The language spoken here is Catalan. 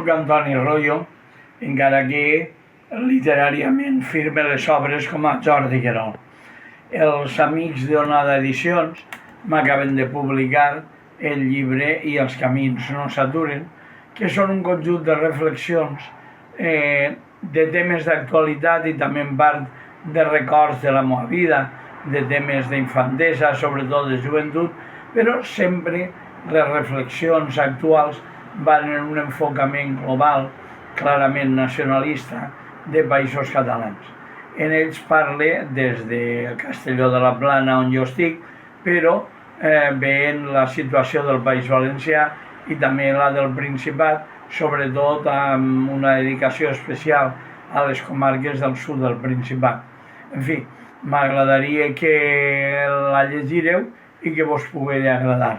Soc Antoni Royo, encara que literàriament firme les obres com a Jordi Querol. Els amics d'Onada Edicions m'acaben de publicar el llibre I els camins no s'aturen, que són un conjunt de reflexions de temes d'actualitat i també en part de records de la meva vida, de temes d'infantesa, sobretot de joventut, però sempre les reflexions actuals van en un enfocament global, clarament nacionalista, de països catalans. En ells parle des de Castelló de la Plana, on jo estic, però veient la situació del País Valencià i també la del Principat, sobretot amb una dedicació especial a les comarques del sud del Principat. En fi, m'agradaria que la llegireu i que vos pugui agradar.